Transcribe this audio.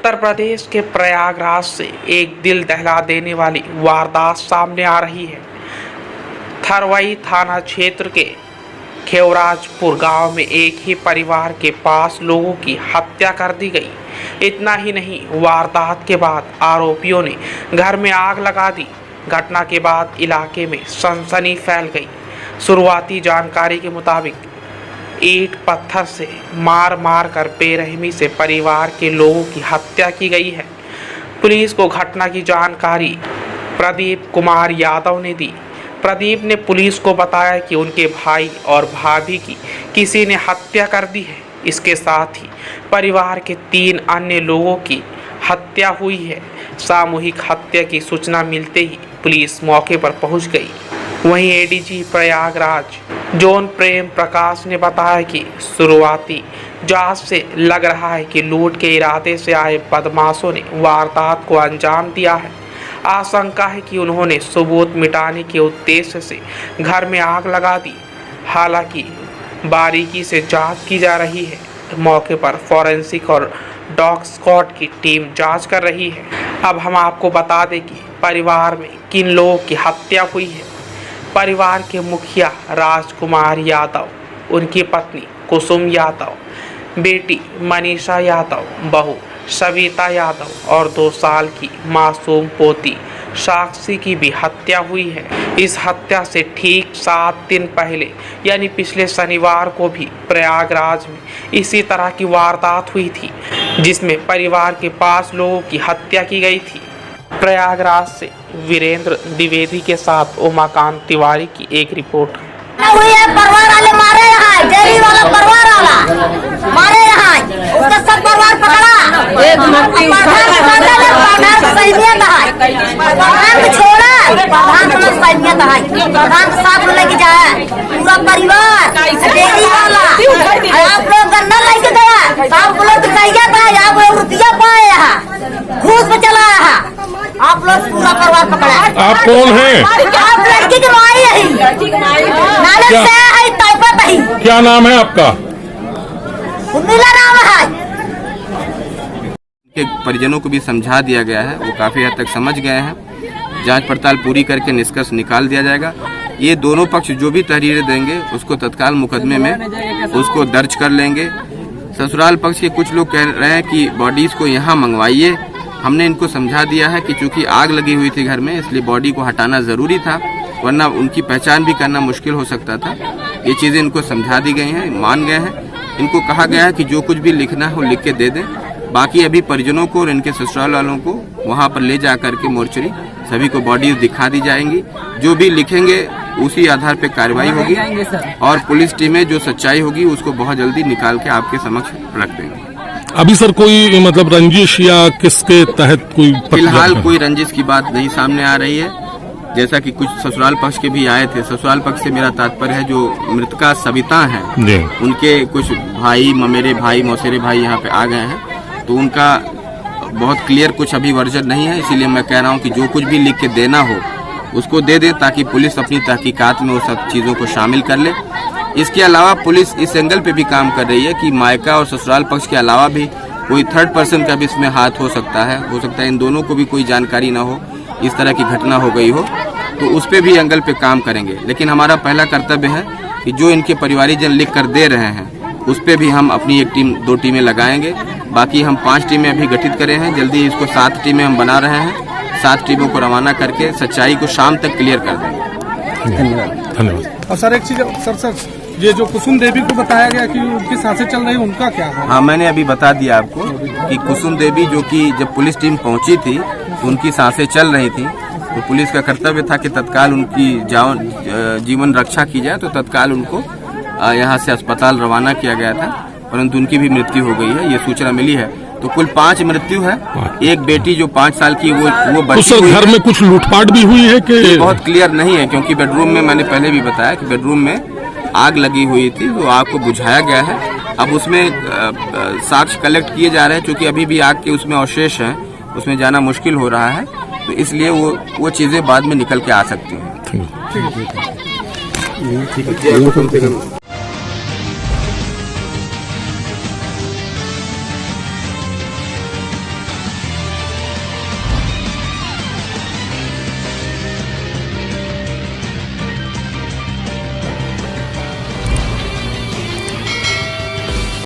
उत्तर प्रदेश के प्रयागराज से एक दिल दहला देने वाली वारदात सामने आ रही है। थरवई थाना क्षेत्र के खेवराजपुर गांव में एक ही परिवार के 5 लोगों की हत्या कर दी गई। इतना ही नहीं, वारदात के बाद आरोपियों ने घर में आग लगा दी। घटना के बाद इलाके में सनसनी फैल गई। शुरुआती जानकारी के मुताबिक ईंट पत्थर से मार मार कर बेरहमी से परिवार के लोगों की हत्या की गई है। पुलिस को घटना की जानकारी प्रदीप कुमार यादव ने दी। प्रदीप ने पुलिस को बताया कि उनके भाई और भाभी की किसी ने हत्या कर दी है। इसके साथ ही परिवार के 3 अन्य लोगों की हत्या हुई है। सामूहिक हत्या की सूचना मिलते ही पुलिस मौके पर पहुंच गई। वहीं एडीजी प्रयागराज जोन प्रेम प्रकाश ने बताया कि शुरुआती जांच से लग रहा है कि लूट के इरादे से आए बदमाशों ने वारदात को अंजाम दिया है। आशंका है कि उन्होंने सबूत मिटाने के उद्देश्य से घर में आग लगा दी। हालांकि बारीकी से जांच की जा रही है। मौके पर फॉरेंसिक और डॉग स्क्वाड की टीम जांच कर रही है। अब हम आपको बता दें कि परिवार में किन लोगों की हत्या हुई है। परिवार के मुखिया राजकुमार यादव, उनकी पत्नी कुसुम यादव, बेटी मनीषा यादव, बहू सविता यादव और 2 साल की मासूम पोती साक्षी की भी हत्या हुई है। इस हत्या से ठीक 7 दिन पहले यानी पिछले शनिवार को भी प्रयागराज में इसी तरह की वारदात हुई थी, जिसमें परिवार के 5 लोगों की हत्या की गई थी। प्रयागराज से वीरेंद्र द्विवेदी के साथ उमाकांत तिवारी की एक रिपोर्ट। हुई है, परिवार वाले मारे यहाँ, डेरी वाला परिवार वाला मारे यहाँ, उसका सब परिवार पकड़ा। प्रधान साथ लेके जाए पूरा परिवार, डेरी वाला आप लोग गन्ना लेके गया, आप लोग चाहिए था, आप लोग रुपया पाए यहाँ, घूस में चला है, आप लोग पूरा परिवार पकड़ा। आप कौन हैं? आप लड़की की माई है, क्या नाम है आपका? उर्मिला नाम है। के परिजनों को भी समझा दिया गया है, वो काफी हद तक समझ गए हैं। जांच पड़ताल पूरी करके निष्कर्ष निकाल दिया जाएगा। ये दोनों पक्ष जो भी तहरीरें देंगे उसको तत्काल मुकदमे में उसको दर्ज कर लेंगे। ससुराल पक्ष के कुछ लोग कह रहे हैं कि बॉडीज को यहाँ मंगवाइए। हमने इनको समझा दिया है कि चूंकि आग लगी हुई थी घर में, इसलिए बॉडी को हटाना जरूरी था, वरना उनकी पहचान भी करना मुश्किल हो सकता था। ये चीजें इनको समझा दी गई हैं, मान गए हैं। इनको कहा गया है कि जो कुछ भी लिखना है वो लिख के दे दें। बाकी अभी परिजनों को और इनके ससुराल वालों को वहाँ पर ले जा करके मोर्चरी सभी को बॉडी दिखा दी जाएंगी। जो भी लिखेंगे उसी आधार पे कार्रवाई होगी और पुलिस टीमें जो सच्चाई होगी उसको बहुत जल्दी निकाल के आपके समक्ष रख देंगे। अभी सर कोई मतलब रंजिश या किसके तहत कोई? फिलहाल कोई रंजिश की बात नहीं सामने आ रही है। जैसा कि कुछ ससुराल पक्ष के भी आए थे, ससुराल पक्ष से मेरा तात्पर्य है जो मृतका सविता हैं, उनके कुछ भाई, ममेरे भाई, मौसेरे भाई यहाँ पे आ गए हैं, तो उनका बहुत क्लियर कुछ अभी वर्जन नहीं है। इसीलिए मैं कह रहा हूँ कि जो कुछ भी लिख के देना हो उसको दे दें, ताकि पुलिस अपनी तहकीकात में वो सब चीज़ों को शामिल कर ले। इसके अलावा पुलिस इस एंगल पे भी काम कर रही है कि मायका और ससुराल पक्ष के अलावा भी कोई थर्ड पर्सन का भी इसमें हाथ हो सकता है इन दोनों को भी कोई जानकारी ना हो, इस तरह की घटना हो गई हो, तो उस पे भी एंगल पे काम करेंगे। लेकिन हमारा पहला कर्तव्य है कि जो इनके परिवारीजन लिख कर दे रहे हैं उस पे भी हम अपनी 2 टीमें लगाएंगे। बाकी हम 5 टीमें अभी गठित करे हैं, जल्दी इसको 7 टीमें हम बना रहे हैं। 7 टीमों को रवाना करके सच्चाई को शाम तक क्लियर कर देंगे। धन्यवाद। और सर एक चीज, सर ये जो कुसुम देवी को बताया गया कि उनकी सांसें चल रही, उनका क्या है? हाँ, मैंने अभी बता दिया आपको कि कुसुम देवी जो कि जब पुलिस टीम पहुंची थी तो उनकी सांसें चल रही थी, तो पुलिस का कर्तव्य था कि तत्काल उनकी जीवन रक्षा की जाए, तो तत्काल उनको यहाँ से अस्पताल रवाना किया गया था, परंतु उनकी भी मृत्यु हो गई है, ये सूचना मिली है। तो कुल 5 मृत्यु है। एक बेटी जो 5 साल की वो बची हुई है। घर में कुछ लूटपाट भी हुई है कि? बहुत क्लियर नहीं है, क्योंकि बेडरूम में मैंने पहले भी बताया कि बेडरूम में आग लगी हुई थी, तो आग को बुझाया गया है। अब उसमें साक्ष्य कलेक्ट किए जा रहे हैं, क्योंकि अभी भी आग के उसमें अवशेष हैं, उसमें जाना मुश्किल हो रहा है, तो इसलिए वो चीजें बाद में निकल के आ सकती हैं।